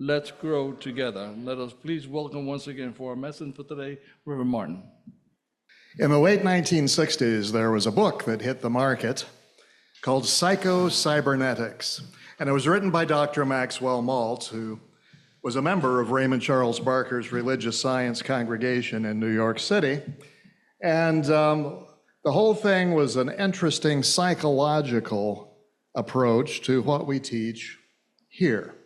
Let's grow together. Let us please welcome once again for our message for today, Reverend Martin. In the late 1960s, there was a book that hit the market called Psycho-Cybernetics, and it was written by Dr. Maxwell Maltz, who was a member of Raymond Charles Barker's religious science congregation in New York City. And the whole thing was an interesting psychological approach to what we teach here.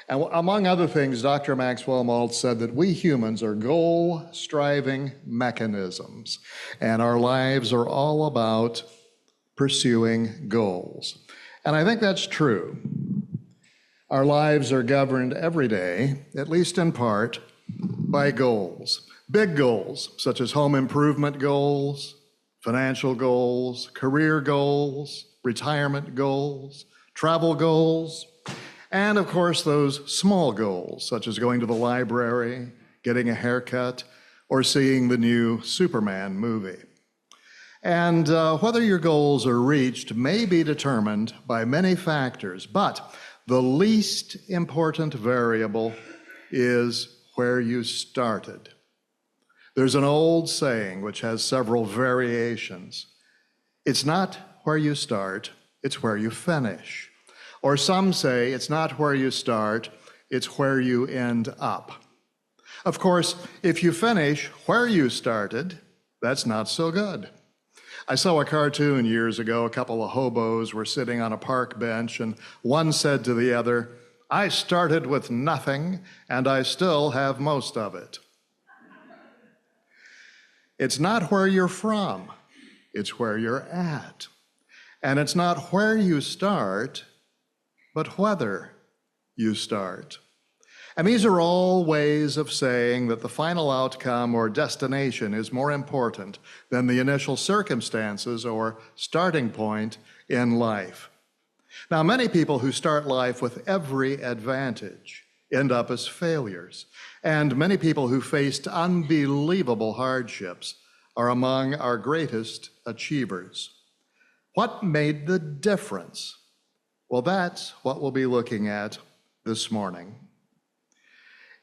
And among other things, Dr. Maxwell Maltz said that we humans are goal-striving mechanisms, and our lives are all about pursuing goals. And I think that's true. Our lives are governed every day, at least in part, by goals. Big goals, such as home improvement goals, financial goals, career goals, retirement goals, travel goals, and of course those small goals, such as going to the library, getting a haircut, or seeing the new Superman movie. And whether your goals are reached may be determined by many factors, but the least important variable is where you started. There's an old saying which has several variations. It's not where you start, it's where you finish. Or some say it's not where you start, it's where you end up. Of course, if you finish where you started, that's not so good. I saw a cartoon years ago. A couple of hobos were sitting on a park bench, and one said to the other, "I started with nothing, and I still have most of it." It's not where you're from, it's where you're at. And it's not where you start, but whether you start. And these are all ways of saying that the final outcome or destination is more important than the initial circumstances or starting point in life. Now, many people who start life with every advantage end up as failures, and many people who faced unbelievable hardships are among our greatest achievers. What made the difference? Well, that's what we'll be looking at this morning.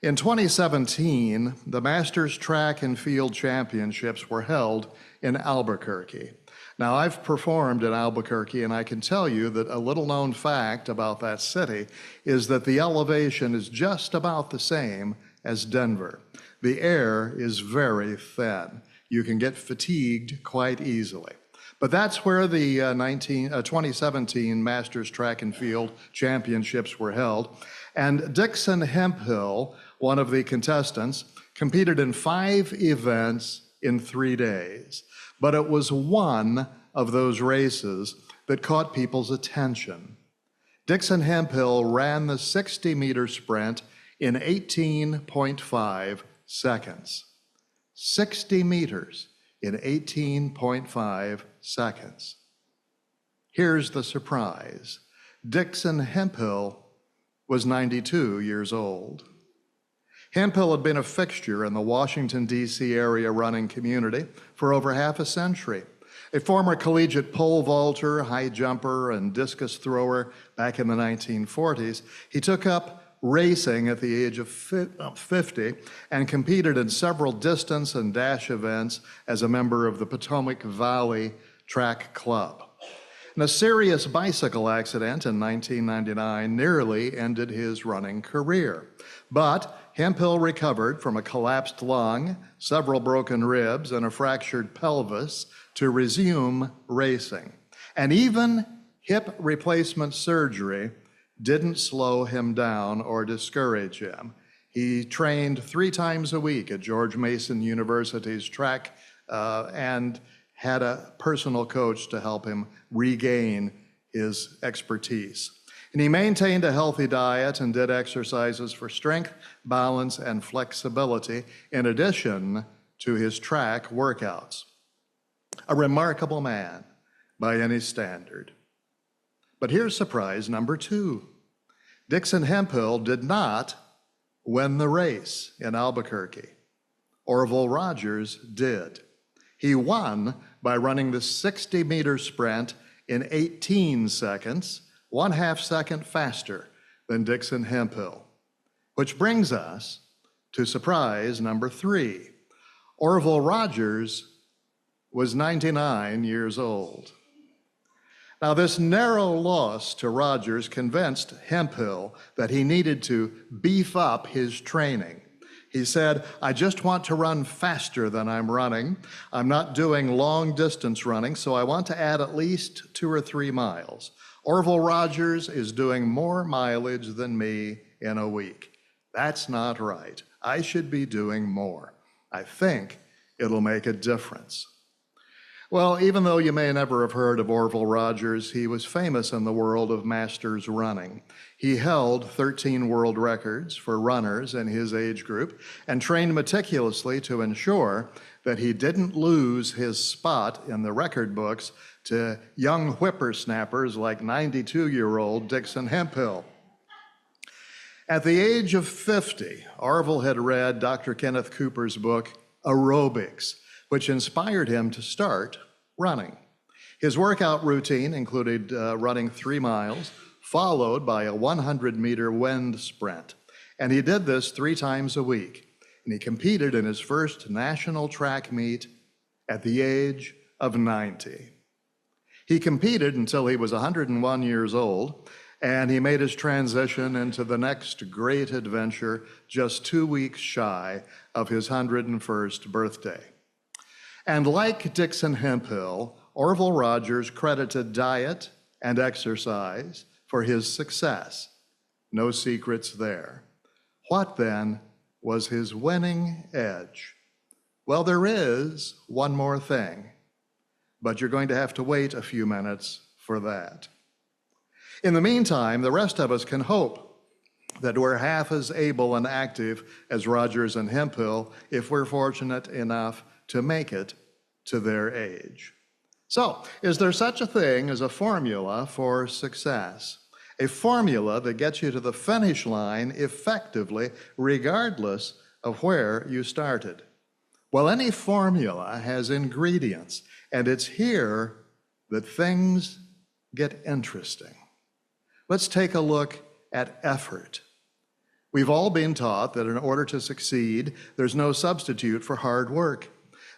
In 2017, the Masters Track and Field Championships were held in Albuquerque. Now, I've performed in Albuquerque, and I can tell you that a little-known fact about that city is that the elevation is just about the same as Denver. The air is very thin. You can get fatigued quite easily. But that's where the 2017 Masters Track and Field Championships were held. And Dixon Hemphill, one of the contestants, competed in 5 events in 3 days. But it was one of those races that caught people's attention. Dixon Hemphill ran the 60-meter sprint in 18.5 seconds. 60 meters in 18.5 seconds. Here's the surprise. Dixon Hemphill was 92 years old. Hemphill had been a fixture in the Washington, D.C. area running community for over half a century. A former collegiate pole vaulter, high jumper, and discus thrower back in the 1940s, he took up racing at the age of 50 and competed in several distance and dash events as a member of the Potomac Valley Track Club. And a serious bicycle accident in 1999 nearly ended his running career. But Hemphill recovered from a collapsed lung, several broken ribs, and a fractured pelvis to resume racing. And even hip replacement surgery didn't slow him down or discourage him. He trained 3 times a week at George Mason University's track and had a personal coach to help him regain his expertise. And he maintained a healthy diet and did exercises for strength, balance, and flexibility in addition to his track workouts. A remarkable man by any standard. But here's surprise number 2. Dixon Hemphill did not win the race in Albuquerque. Orville Rogers did. He won by running the 60-meter sprint in 18 seconds, 1/2 second faster than Dixon Hemphill. Which brings us to surprise number 3. Orville Rogers was 99 years old. Now, this narrow loss to Rogers convinced Hemphill that he needed to beef up his training. He said, I just want to run faster than I'm running. I'm not doing long distance running, so I want to add at least 2 or 3 miles. Orville Rogers is doing more mileage than me in a week. That's not right. I should be doing more. I think it'll make a difference. Well, even though you may never have heard of Orville Rogers, he was famous in the world of masters running. He held 13 world records for runners in his age group and trained meticulously to ensure that he didn't lose his spot in the record books to young whippersnappers like 92-year-old Dixon Hemphill. At the age of 50, Orville had read Dr. Kenneth Cooper's book, Aerobics, which inspired him to start running. His workout routine included running 3 miles, followed by a 100-meter wind sprint. And he did this 3 times a week. And he competed in his first national track meet at the age of 90. He competed until he was 101 years old, and he made his transition into the next great adventure just 2 weeks shy of his 101st birthday. And like Dixon Hemphill, Orville Rogers credited diet and exercise for his success. No secrets there. What then was his winning edge? Well, there is one more thing, but you're going to have to wait a few minutes for that. In the meantime, the rest of us can hope that we're half as able and active as Rogers and Hemphill if we're fortunate enough to make it to their age. So, is there such a thing as a formula for success? A formula that gets you to the finish line effectively, regardless of where you started? Well, any formula has ingredients, and it's here that things get interesting. Let's take a look at effort. We've all been taught that in order to succeed, there's no substitute for hard work.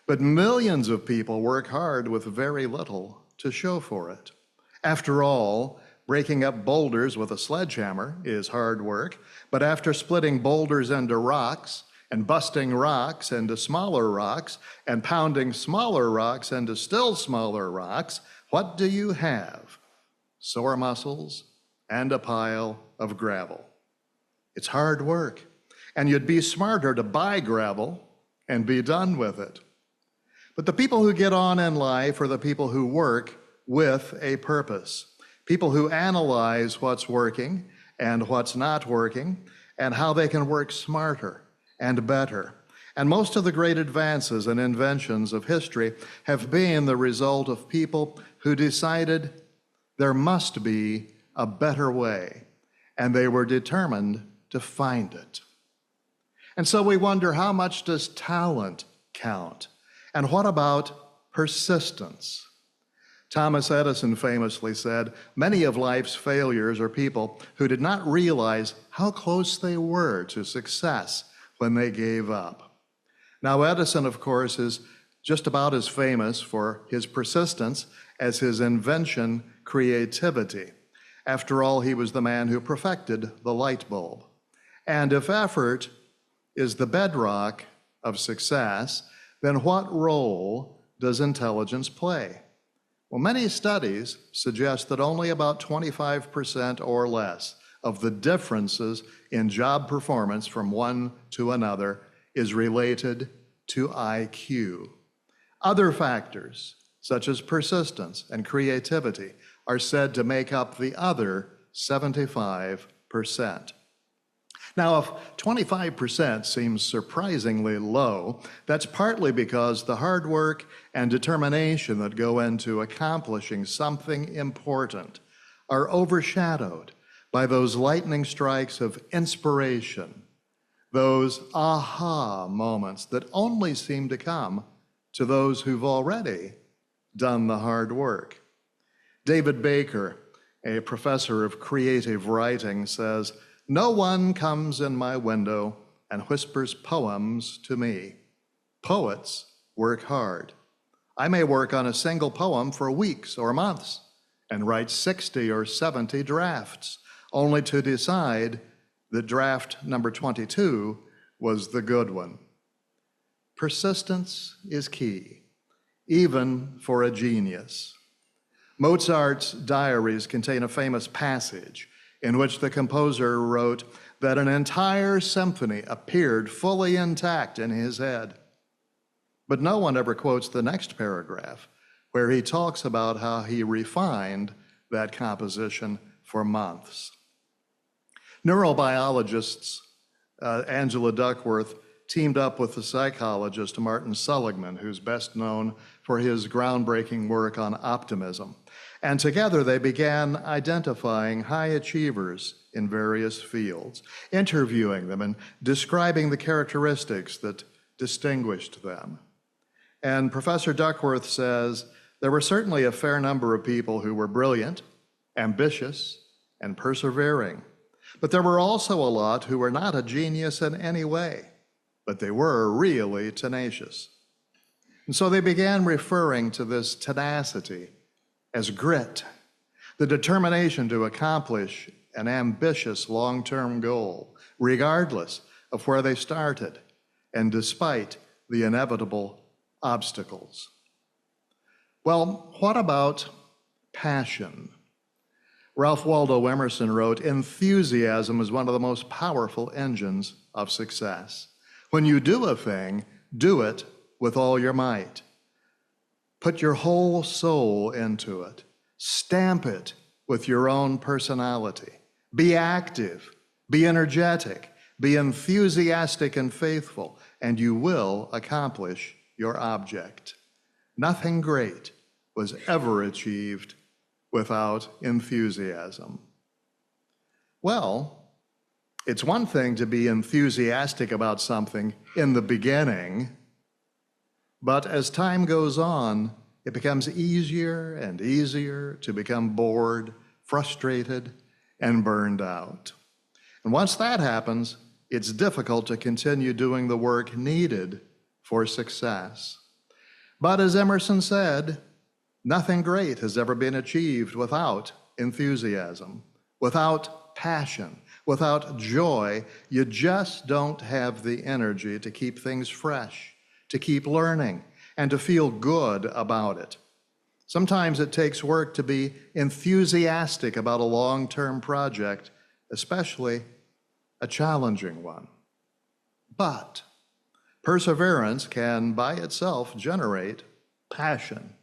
But millions of people work hard with very little to show for it. After all, breaking up boulders with a sledgehammer is hard work, but after splitting boulders into rocks and busting rocks into smaller rocks and pounding smaller rocks into still smaller rocks, what do you have? Sore muscles and a pile of gravel. It's hard work, and you'd be smarter to buy gravel and be done with it. But the people who get on in life are the people who work with a purpose. People who analyze what's working and what's not working and how they can work smarter and better. And most of the great advances and inventions of history have been the result of people who decided there must be a better way, and they were determined to find it. And so we wonder, how much does talent count? And what about persistence? Thomas Edison famously said, many of life's failures are people who did not realize how close they were to success when they gave up. Now, Edison, of course, is just about as famous for his persistence as his invention, creativity. After all, he was the man who perfected the light bulb. And if effort is the bedrock of success, then what role does intelligence play? Well, many studies suggest that only about 25% or less of the differences in job performance from one to another is related to IQ. Other factors, such as persistence and creativity, are said to make up the other 75%. Now, if 25% seems surprisingly low, that's partly because the hard work and determination that go into accomplishing something important are overshadowed by those lightning strikes of inspiration, those aha moments that only seem to come to those who've already done the hard work. David Baker, a professor of creative writing, says, No one comes in my window and whispers poems to me. Poets work hard. I may work on a single poem for weeks or months and write 60 or 70 drafts, only to decide that draft number 22 was the good one. Persistence is key, even for a genius. Mozart's diaries contain a famous passage in which the composer wrote that an entire symphony appeared fully intact in his head. But no one ever quotes the next paragraph, where he talks about how he refined that composition for months. Neurobiologists Angela Duckworth teamed up with the psychologist Martin Seligman, who's best known for his groundbreaking work on optimism. And together they began identifying high achievers in various fields, interviewing them and describing the characteristics that distinguished them. And Professor Duckworth says, there were certainly a fair number of people who were brilliant, ambitious, and persevering. But there were also a lot who were not a genius in any way, but they were really tenacious. And so they began referring to this tenacity as grit, the determination to accomplish an ambitious long-term goal, regardless of where they started and despite the inevitable obstacles. Well, what about passion? Ralph Waldo Emerson wrote, enthusiasm is one of the most powerful engines of success. When you do a thing, do it with all your might. Put your whole soul into it. Stamp it with your own personality. Be active, be energetic, be enthusiastic and faithful, and you will accomplish your object. Nothing great was ever achieved without enthusiasm. Well, it's one thing to be enthusiastic about something in the beginning, but as time goes on, it becomes easier and easier to become bored, frustrated, and burned out. And once that happens, it's difficult to continue doing the work needed for success. But as Emerson said, nothing great has ever been achieved without enthusiasm, without passion, without joy. You just don't have the energy to keep things fresh, to keep learning, and to feel good about it. Sometimes it takes work to be enthusiastic about a long-term project, especially a challenging one. But perseverance can by itself generate passion.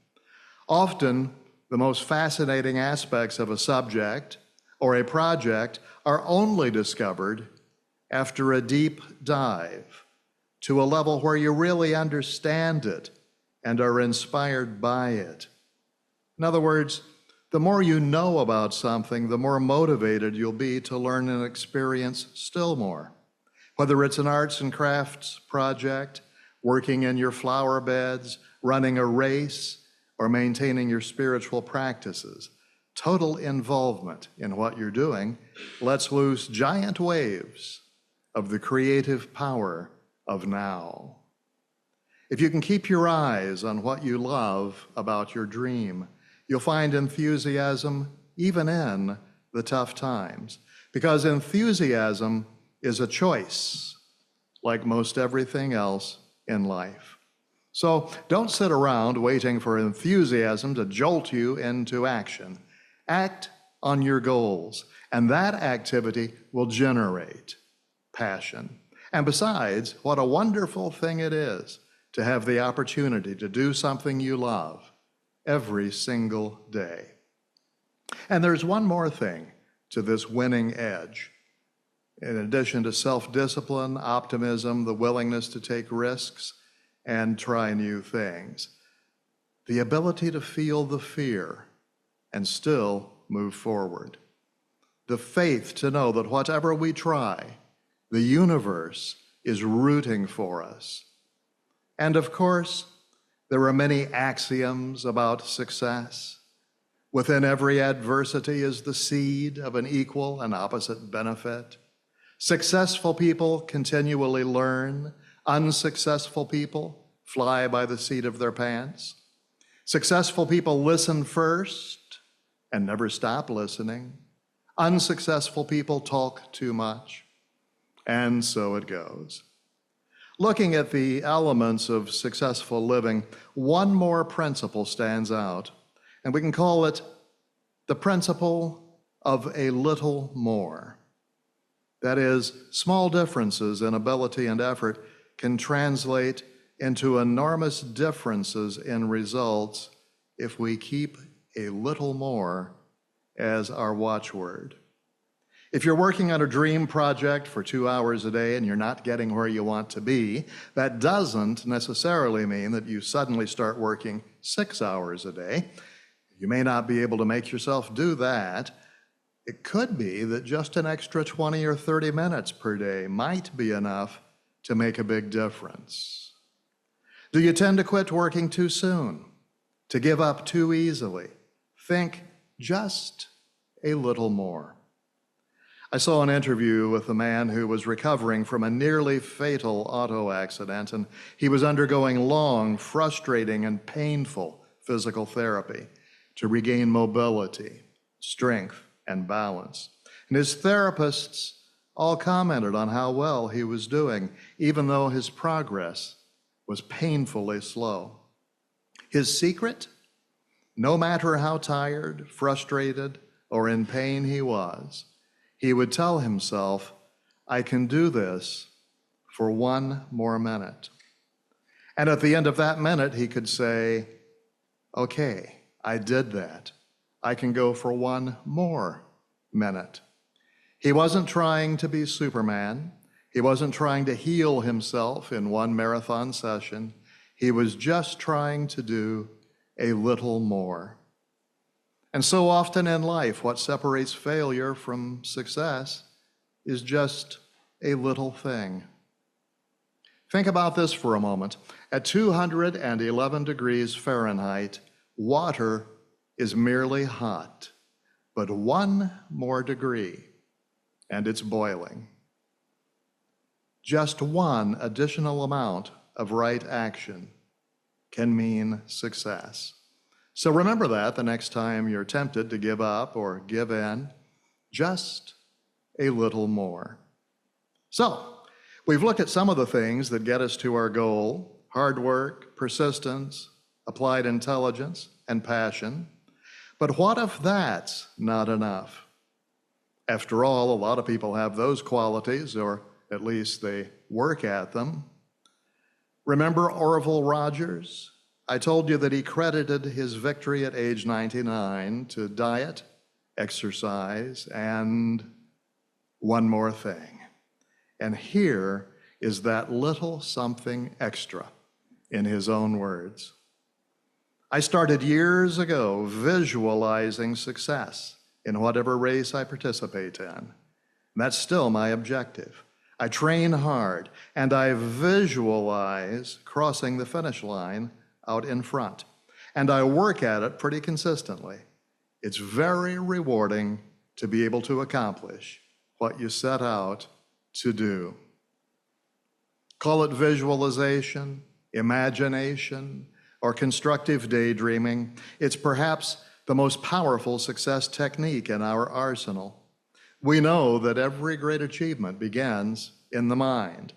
Often, the most fascinating aspects of a subject or a project are only discovered after a deep dive to a level where you really understand it and are inspired by it. In other words, the more you know about something, the more motivated you'll be to learn and experience still more. Whether it's an arts and crafts project, working in your flower beds, running a race, or maintaining your spiritual practices, total involvement in what you're doing lets loose giant waves of the creative power of now. If you can keep your eyes on what you love about your dream, you'll find enthusiasm even in the tough times, because enthusiasm is a choice, like most everything else in life. So don't sit around waiting for enthusiasm to jolt you into action. Act on your goals, and that activity will generate passion. And besides, what a wonderful thing it is to have the opportunity to do something you love every single day. And there's one more thing to this winning edge. In addition to self-discipline, optimism, the willingness to take risks, and try new things, the ability to feel the fear and still move forward. The faith to know that whatever we try, the universe is rooting for us. And of course, there are many axioms about success. Within every adversity is the seed of an equal and opposite benefit. Successful people continually learn. Unsuccessful people fly by the seat of their pants. Successful people listen first and never stop listening. Unsuccessful people talk too much. And so it goes. Looking at the elements of successful living, one more principle stands out, and we can call it the principle of a little more. That is, small differences in ability and effort can translate into enormous differences in results if we keep a little more as our watchword. If you're working on a dream project for 2 hours a day and you're not getting where you want to be, that doesn't necessarily mean that you suddenly start working 6 hours a day. You may not be able to make yourself do that. It could be that just an extra 20 or 30 minutes per day might be enough to make a big difference. Do you tend to quit working too soon? To give up too easily? Think just a little more. I saw an interview with a man who was recovering from a nearly fatal auto accident, and he was undergoing long, frustrating, and painful physical therapy to regain mobility, strength, and balance. And his therapists all commented on how well he was doing, even though his progress was painfully slow. His secret? No matter how tired, frustrated, or in pain he was, he would tell himself, I can do this for 1 more minute. And at the end of that minute, he could say, okay, I did that. I can go for 1 more minute. He wasn't trying to be Superman. He wasn't trying to heal himself in 1 marathon session. He was just trying to do a little more. And so often in life, what separates failure from success is just a little thing. Think about this for a moment. At 211 degrees Fahrenheit, water is merely hot, but 1 more degree, and it's boiling. Just 1 additional amount of right action can mean success. So remember that the next time you're tempted to give up or give in, just a little more. So, we've looked at some of the things that get us to our goal: hard work, persistence, applied intelligence, and passion. But what if that's not enough? After all, a lot of people have those qualities, or at least they work at them. Remember Orville Rogers? I told you that he credited his victory at age 99 to diet, exercise, and one more thing. And here is that little something extra in his own words. I started years ago visualizing success in whatever race I participate in. And that's still my objective. I train hard, and I visualize crossing the finish line out in front. And I work at it pretty consistently. It's very rewarding to be able to accomplish what you set out to do. Call it visualization, imagination, or constructive daydreaming. It's perhaps the most powerful success technique in our arsenal. We know that every great achievement begins in the mind,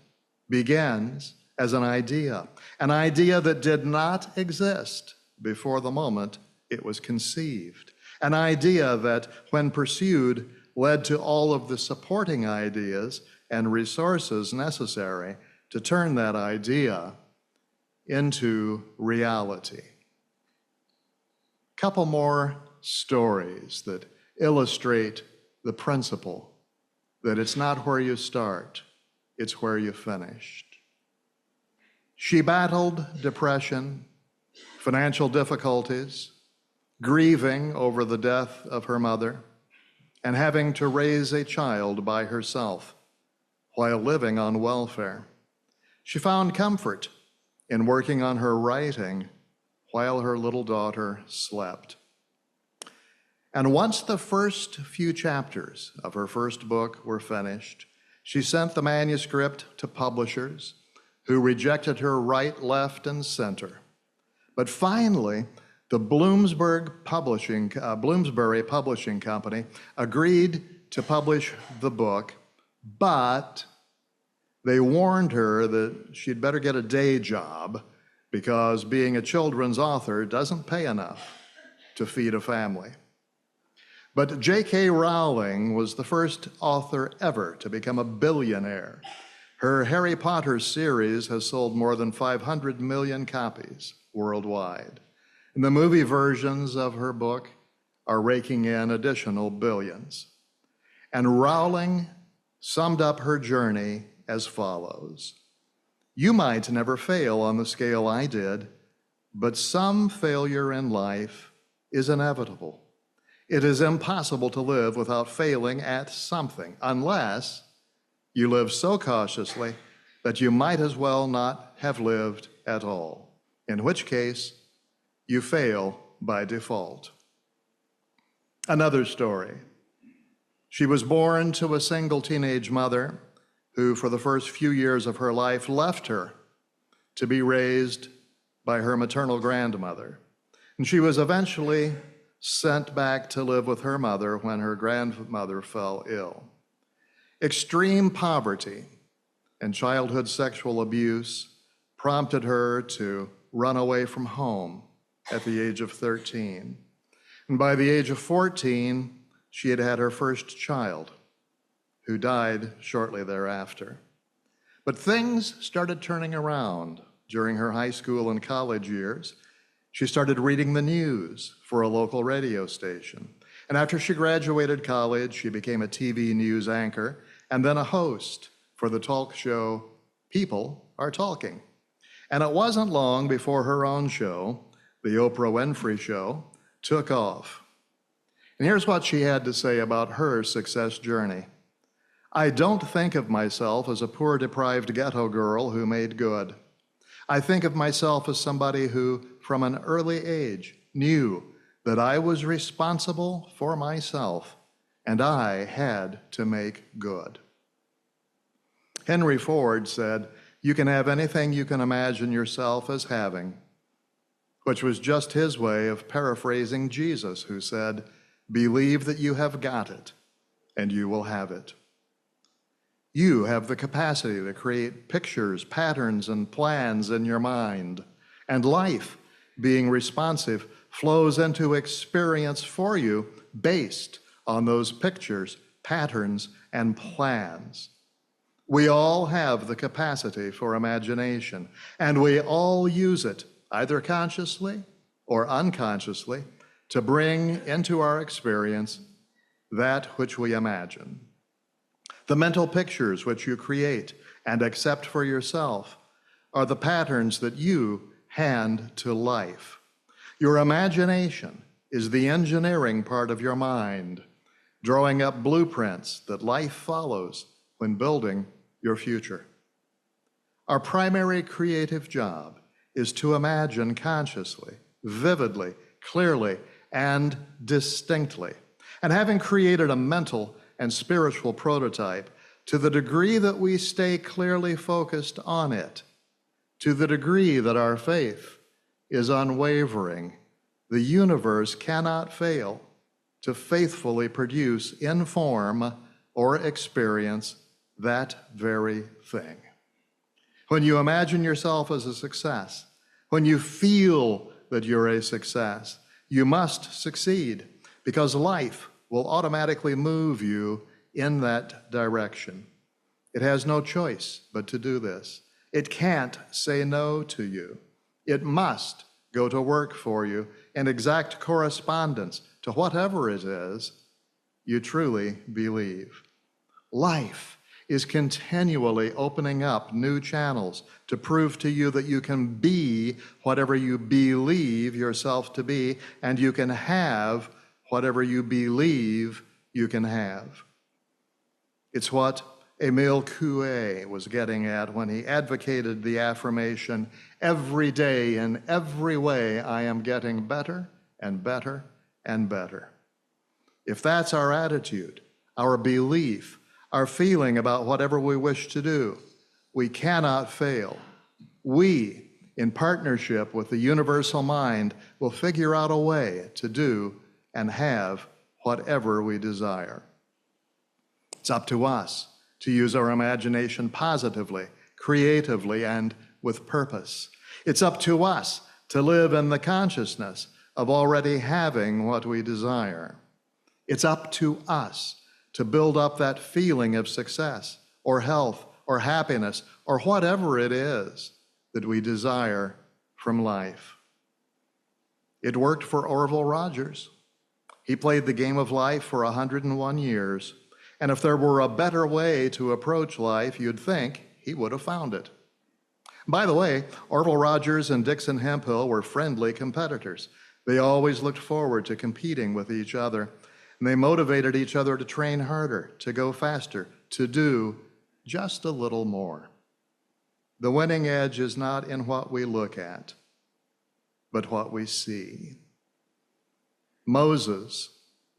begins as an idea that did not exist before the moment it was conceived, an idea that, when pursued, led to all of the supporting ideas and resources necessary to turn that idea into reality. Couple more stories that illustrate the principle that it's not where you start, it's where you finished. She battled depression, financial difficulties, grieving over the death of her mother, and having to raise a child by herself while living on welfare. She found comfort in working on her writing while her little daughter slept. And once the first few chapters of her first book were finished, She sent the manuscript to publishers who rejected her right, left, and center. But finally, the Bloomsbury Publishing Company agreed to publish the book, but they warned her that she'd better get a day job because being a children's author doesn't pay enough to feed a family. But J.K. Rowling was the first author ever to become a billionaire. Her Harry Potter series has sold more than 500 million copies worldwide. And the movie versions of her book are raking in additional billions. And Rowling summed up her journey as follows: "You might never fail on the scale I did, but some failure in life is inevitable. It is impossible to live without failing at something, unless you live so cautiously that you might as well not have lived at all, in which case you fail by default." Another story. She was born to a single teenage mother who, for the first few years of her life, left her to be raised by her maternal grandmother. And she was eventually sent back to live with her mother when her grandmother fell ill. Extreme poverty and childhood sexual abuse prompted her to run away from home at the age of 13. And by the age of 14, she had had her first child, who died shortly thereafter. But things started turning around during her high school and college years. She started reading the news for a local radio station. And after she graduated college, she became a TV news anchor and then a host for the talk show People Are Talking. And it wasn't long before her own show, The Oprah Winfrey Show, took off. And here's what she had to say about her success journey: "I don't think of myself as a poor, deprived ghetto girl who made good. I think of myself as somebody who, from an early age, knew that I was responsible for myself and I had to make good." Henry Ford said, "You can have anything you can imagine yourself as having," which was just his way of paraphrasing Jesus, who said, "Believe that you have got it and you will have it." You have the capacity to create pictures, patterns, and plans in your mind. And life, being responsive, flows into experience for you based on those pictures, patterns, and plans. We all have the capacity for imagination, and we all use it, either consciously or unconsciously, to bring into our experience that which we imagine. The mental pictures which you create and accept for yourself are the patterns that you hand to life. Your imagination is the engineering part of your mind, drawing up blueprints that life follows when building your future. Our primary creative job is to imagine consciously, vividly, clearly, and distinctly. And having created a mental and spiritual prototype, to the degree that we stay clearly focused on it, to the degree that our faith is unwavering, the universe cannot fail to faithfully produce in form or experience that very thing. When you imagine yourself as a success, when you feel that you're a success, you must succeed, because life will automatically move you in that direction. It has no choice but to do this. It can't say no to you. It must go to work for you in exact correspondence to whatever it is you truly believe. Life is continually opening up new channels to prove to you that you can be whatever you believe yourself to be, and you can have whatever you believe you can have. It's what Emile Coué was getting at when he advocated the affirmation, "Every day, in every way, I am getting better and better and better." If that's our attitude, our belief, our feeling about whatever we wish to do. We cannot fail. We, in partnership with the universal mind, will figure out a way to do and have whatever we desire. It's up to us to use our imagination positively, creatively, and with purpose. It's up to us to live in the consciousness of already having what we desire. It's up to us to build up that feeling of success or health or happiness or whatever it is that we desire from life. It worked for Orville Rogers. He played the game of life for 101 years, and if there were a better way to approach life, you'd think he would have found it. By the way, Orville Rogers and Dixon Hemphill were friendly competitors. They always looked forward to competing with each other, and they motivated each other to train harder, to go faster, to do just a little more. The winning edge is not in what we look at, but what we see. Moses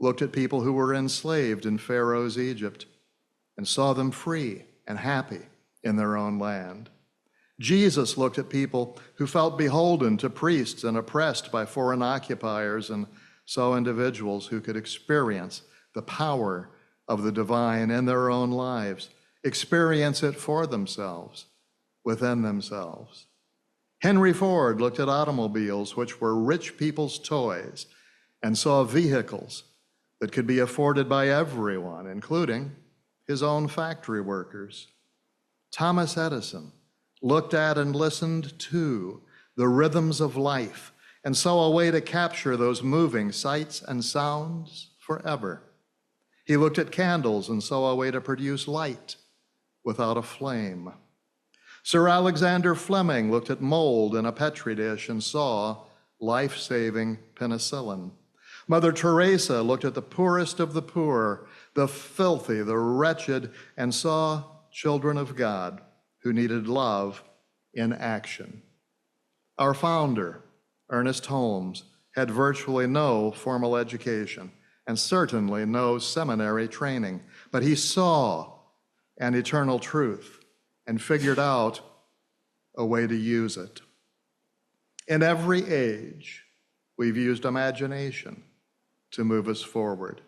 looked at people who were enslaved in Pharaoh's Egypt and saw them free and happy in their own land. Jesus looked at people who felt beholden to priests and oppressed by foreign occupiers and saw individuals who could experience the power of the divine in their own lives, experience it for themselves, within themselves. Henry Ford looked at automobiles, which were rich people's toys, and saw vehicles that could be afforded by everyone, including his own factory workers. Thomas Edison looked at and listened to the rhythms of life and saw a way to capture those moving sights and sounds forever. He looked at candles and saw a way to produce light without a flame. Sir Alexander Fleming looked at mold in a petri dish and saw life-saving penicillin. Mother Teresa looked at the poorest of the poor, the filthy, the wretched, and saw children of God who needed love in action. Our founder, Ernest Holmes, had virtually no formal education and certainly no seminary training, but he saw an eternal truth and figured out a way to use it. In every age, we've used imagination to move us forward.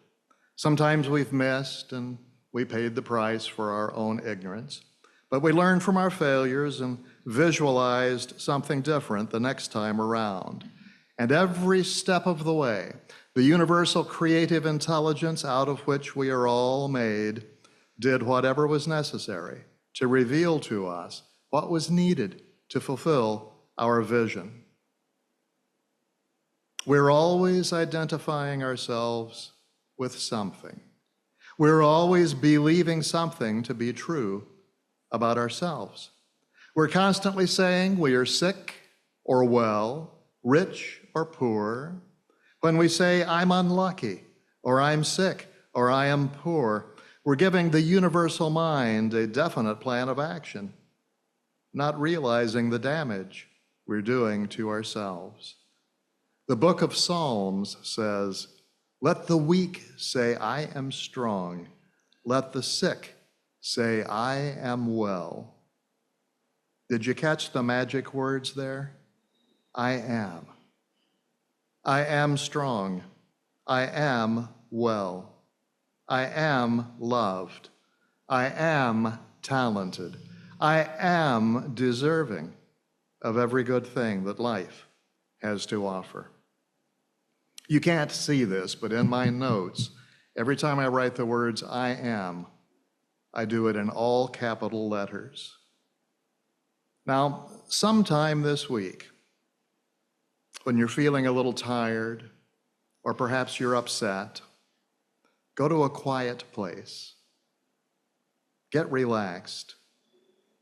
Sometimes we've missed and we paid the price for our own ignorance, but we learned from our failures and visualized something different the next time around. And every step of the way, the universal creative intelligence out of which we are all made did whatever was necessary to reveal to us what was needed to fulfill our vision. We're always identifying ourselves with something. We're always believing something to be true about ourselves. We're constantly saying we are sick or well, rich or poor. When we say, I'm unlucky, or I'm sick, or I am poor, we're giving the universal mind a definite plan of action, not realizing the damage we're doing to ourselves. The book of Psalms says, let the weak say, I am strong. Let the sick say, I am well. Did you catch the magic words there? I am. I am strong. I am well. I am loved. I am talented. I am deserving of every good thing that life has to offer. You can't see this, but in my notes, every time I write the words I am, I do it in all capital letters. Now, sometime this week, when you're feeling a little tired, or perhaps you're upset, go to a quiet place, get relaxed,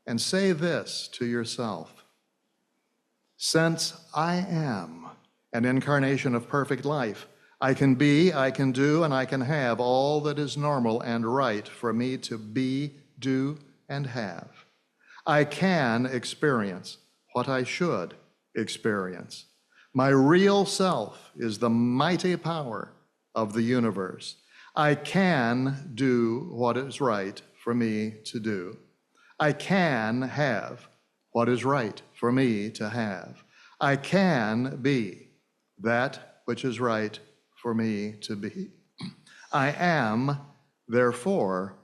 and say this to yourself. Since I am an incarnation of perfect life, I can be, I can do, and I can have all that is normal and right for me to be, do, and have. I can experience what I should experience. My real self is the mighty power of the universe. I can do what is right for me to do. I can have what is right for me to have. I can be that which is right for me to be. I am, therefore,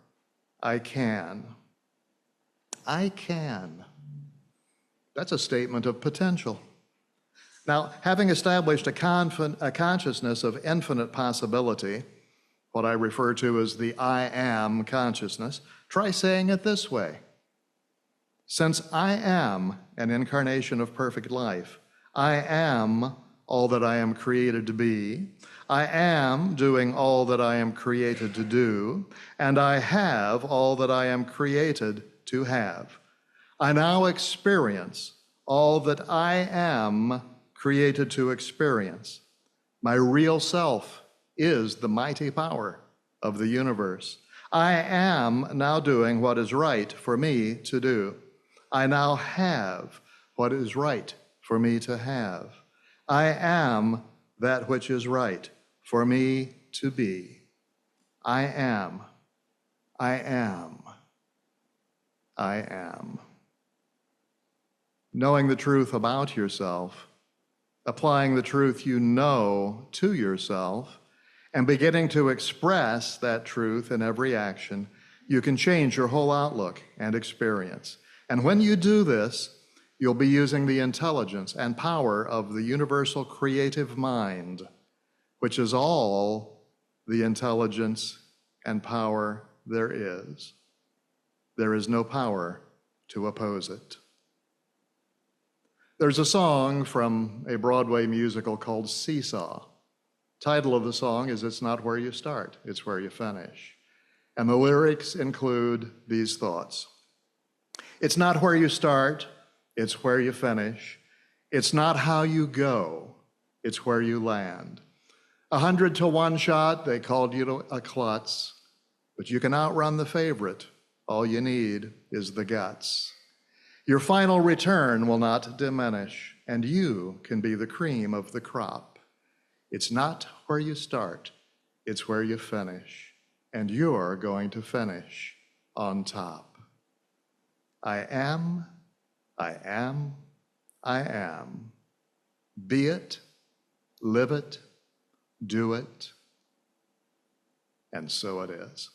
I can. I can. That's a statement of potential. Now, having established a consciousness of infinite possibility, what I refer to as the I am consciousness, try saying it this way. Since I am an incarnation of perfect life, I am all that I am created to be, I am doing all that I am created to do, and I have all that I am created to have. I now experience all that I am created to experience. My real self is the mighty power of the universe. I am now doing what is right for me to do. I now have what is right for me to have. I am that which is right for me to be. I am. I am. I am. Knowing the truth about yourself, applying the truth you know to yourself, and beginning to express that truth in every action, you can change your whole outlook and experience. And when you do this, you'll be using the intelligence and power of the universal creative mind, which is all the intelligence and power there is. There is no power to oppose it. There's a song from a Broadway musical called Seesaw. Title of the song is It's Not Where You Start, It's Where You Finish. And the lyrics include these thoughts. It's not where you start, it's where you finish. It's not how you go, it's where you land. 100 to 1 shot, they called you a klutz, but you can outrun the favorite. All you need is the guts. Your final return will not diminish, and you can be the cream of the crop. It's not where you start, it's where you finish, and you're going to finish on top. I am, I am, I am. Be it, live it, do it, and so it is.